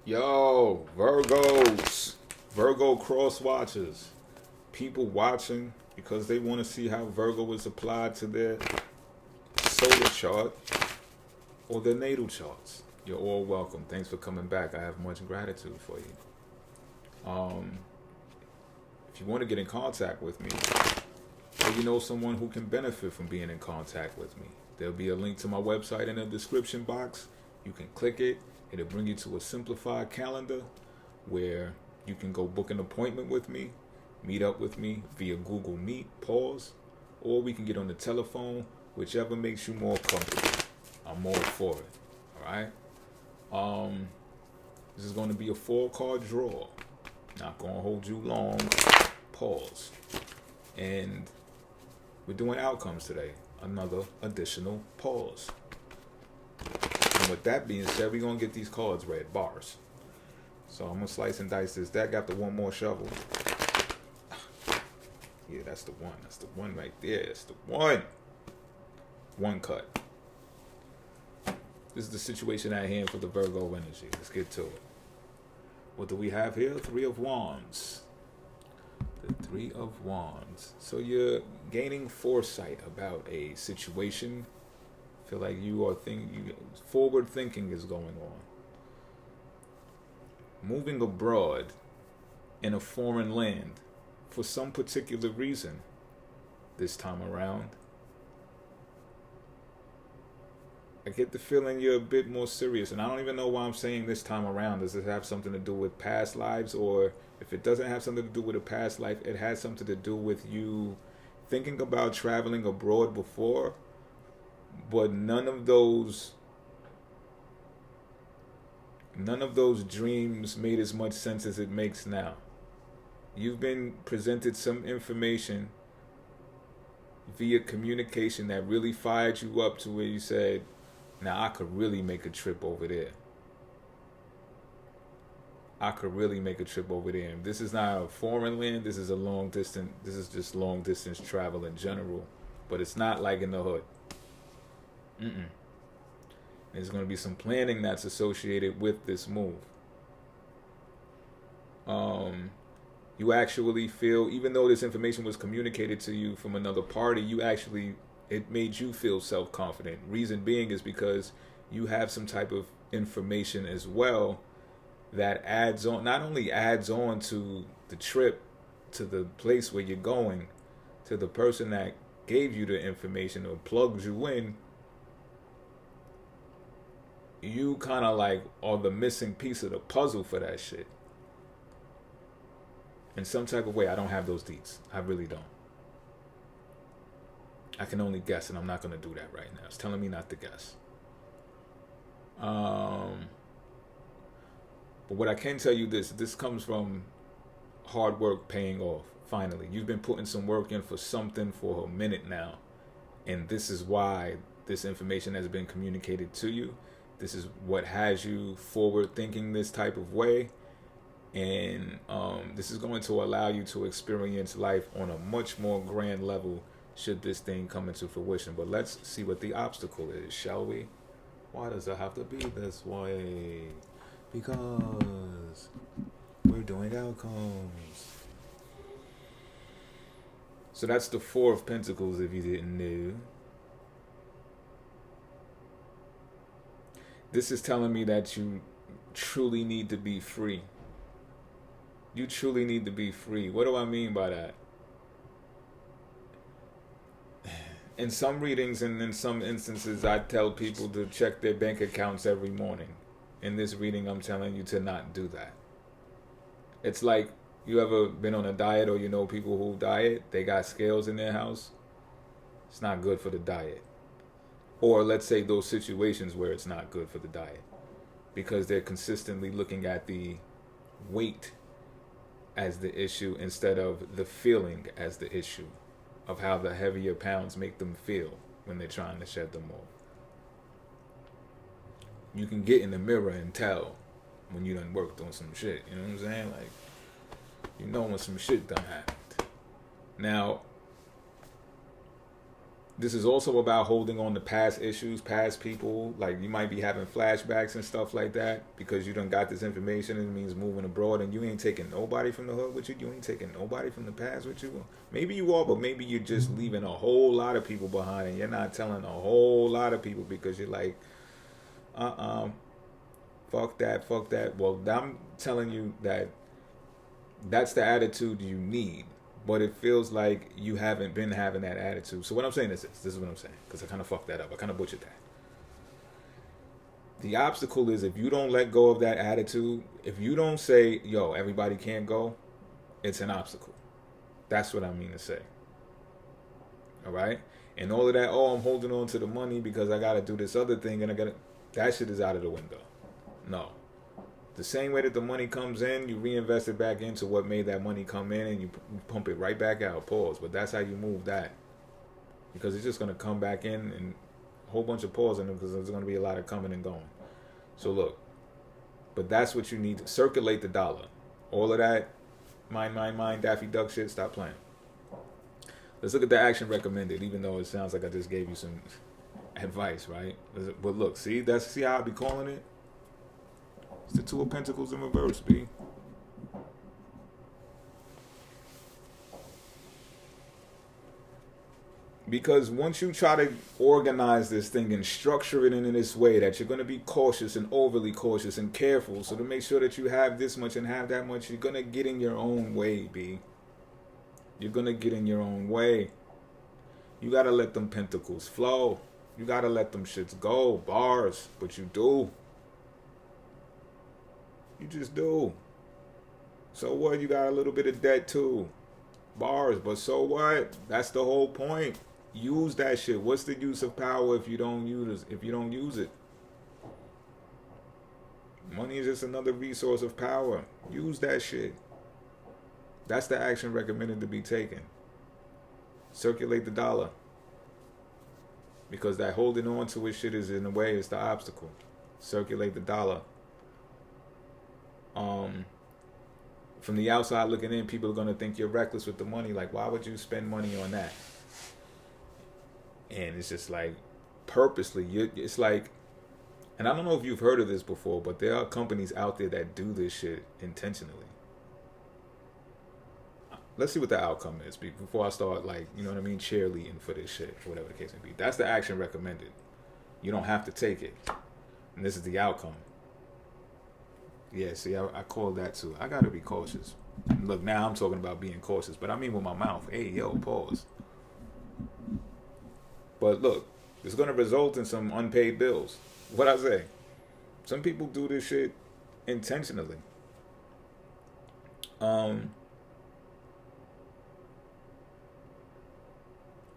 Yo, Virgos, Virgo cross watchers, people watching because they want to see how Virgo is applied to their solar chart or their natal charts. You're all welcome. Thanks for coming back. I have much gratitude for you. If you want to get in contact with me, or you know someone who can benefit from being in contact with me, there'll be a link to my website in the description box. You can click it. It'll bring you to a simplified calendar where you can go book an appointment with me, meet up with me via Google Meet, pause, or we can get on the telephone, whichever makes you more comfortable. I'm all for it. All right. This is going to be a 4-card draw. Not going to hold you long. Pause. And we're doing outcomes today. Another additional pause. And with that being said, we're going to get these cards read, bars. So I'm going to slice and dice this deck after one more shovel. Yeah, that's the one. That's the one right there. That's the one. One cut. This is the situation at hand for the Virgo energy. Let's get to it. What do we have here? 3 of Wands. The 3 of Wands. So you're gaining foresight about a situation. Feel like you are forward thinking is going on. Moving abroad in a foreign land for some particular reason this time around. I get the feeling you're a bit more serious, and I don't even know why I'm saying this time around. Does it have something to do with past lives, or if it doesn't have something to do with a past life, it has something to do with you thinking about traveling abroad before, but none of those dreams made as much sense as it makes now. You've been presented some information via communication that really fired you up to where you said, now I could really make a trip over there. I could really make a trip over there. And this is not a foreign land. This is just long distance travel in general. But it's not like in the hood. There's going to be some planning that's associated with this move. You actually feel, even though this information was communicated to you from another party, it made you feel self-confident. Reason being is because you have some type of information as well that not only adds on to the trip, to the place where you're going, to the person that gave you the information or plugged you in. You kind of like are the missing piece of the puzzle for that shit. In some type of way, I don't have those deets. I really don't. I can only guess, and I'm not going to do that right now. It's telling me not to guess. But what I can tell you this comes from hard work paying off, finally. You've been putting some work in for something for a minute now, and this is why this information has been communicated to you. This is what has you forward thinking this type of way. And this is going to allow you to experience life on a much more grand level should this thing come into fruition. But let's see what the obstacle is, shall we? Why does it have to be this way? Because we're doing outcomes. So that's the 4 of Pentacles, if you didn't know. This is telling me that you truly need to be free. You truly need to be free. What do I mean by that? In some readings and in some instances, I tell people to check their bank accounts every morning. In this reading, I'm telling you to not do that. It's like, you ever been on a diet, or you know people who diet, they got scales in their house? It's not good for the diet. Or let's say those situations where it's not good for the diet, because they're consistently looking at the weight as the issue instead of the feeling as the issue of how the heavier pounds make them feel when they're trying to shed them off. You can get in the mirror and tell when you done worked on some shit. You know what I'm saying? Like, you know when some shit done happened. Now, This is also about holding on to past issues, past people. Like you might be having flashbacks and stuff like that because you done got this information and it means moving abroad and you ain't taking nobody from the hood with you. You ain't taking nobody from the past with you. Maybe you are, but maybe you're just leaving a whole lot of people behind and you're not telling a whole lot of people because you're like, fuck that, fuck that. Well, I'm telling you that that's the attitude you need. But it feels like you haven't been having that attitude. So what I'm saying is this. This is what I'm saying. Because I kind of fucked that up. I kind of butchered that. The obstacle is if you don't let go of that attitude, if you don't say, yo, everybody can't go, it's an obstacle. That's what I mean to say. All right? And all of that, oh, I'm holding on to the money because I got to do this other thing and I got to... That shit is out of the window. No. The same way that the money comes in, you reinvest it back into what made that money come in and you pump it right back out. Pause. But that's how you move that. Because it's just going to come back in and a whole bunch of pause in it because there's going to be a lot of coming and going. So look. But that's what you need to circulate the dollar. All of that mind, Daffy Duck shit, stop playing. Let's look at the action recommended, even though it sounds like I just gave you some advice, right? But look, see how I be calling it? It's the Two of Pentacles in reverse, B. Because once you try to organize this thing and structure it in this way that you're going to be cautious and overly cautious and careful, so to make sure that you have this much and have that much, you're going to get in your own way, B. You're going to get in your own way. You got to let them pentacles flow. You got to let them shits go. Bars. But you do. You just do. So what? You got a little bit of debt too. Bars. But so what? That's the whole point. Use that shit. What's the use of power if you don't use it? Money is just another resource of power. Use that shit. That's the action recommended to be taken. Circulate the dollar. Because that holding on to it shit is in the way, it's the obstacle. Circulate the dollar. From the outside looking in, people are going to think you're reckless with the money. Like, why would you spend money on that? And it's just like, purposely, it's like, and I don't know if you've heard of this before, but there are companies out there that do this shit intentionally. Let's see what the outcome is before I start, like, you know what I mean, cheerleading for this shit, or whatever the case may be. That's the action recommended. You don't have to take it. And this is the outcome. Yeah, see, I call that too. I got to be cautious. Look, now I'm talking about being cautious, but I mean with my mouth. Hey, yo, pause. But look, it's going to result in some unpaid bills. What I say? Some people do this shit intentionally.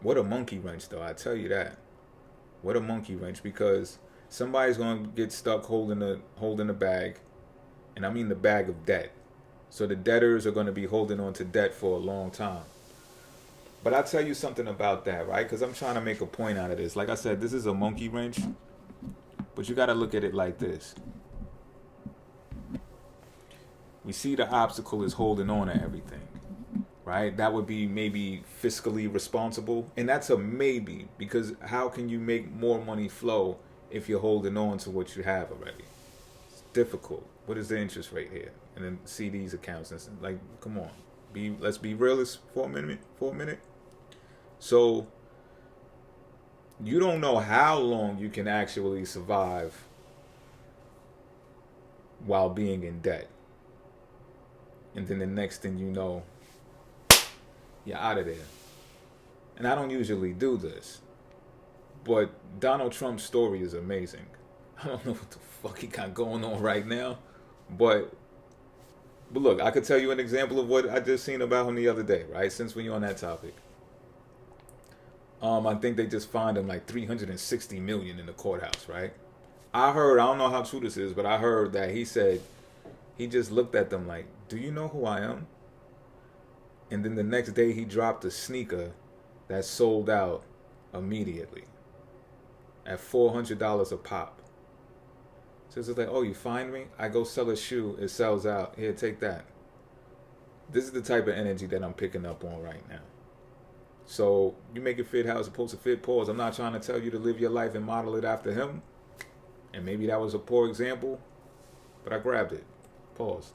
What a monkey wrench, though. I tell you that. What a monkey wrench, because somebody's going to get stuck holding the bag. And I mean the bag of debt. So the debtors are going to be holding on to debt for a long time. But I'll tell you something about that, right? Because I'm trying to make a point out of this. Like I said, this is a monkey wrench. But you got to look at it like this. We see the obstacle is holding on to everything. Right? That would be maybe fiscally responsible. And that's a maybe. Because how can you make more money flow if you're holding on to what you have already? It's difficult. What is the interest rate here? And then see these accounts. And like, come on. Let's be realists for a minute. So you don't know how long you can actually survive while being in debt. And then the next thing you know, you're out of there. And I don't usually do this. But Donald Trump's story is amazing. I don't know what the fuck he got going on right now. But look, I could tell you an example of what I just seen about him the other day, right? Since we're on that topic. I think they just fined him like $360 million in the courthouse, right? I don't know how true this is, but I heard that he said, he just looked at them like, do you know who I am? And then the next day he dropped a sneaker that sold out immediately at $400 a pop. So it's like, oh, you find me? I go sell a shoe, it sells out. Here, take that. This is the type of energy that I'm picking up on right now. So you make it fit how it's supposed to fit. Pause. I'm not trying to tell you to live your life and model it after him. And maybe that was a poor example, but I grabbed it. Pause.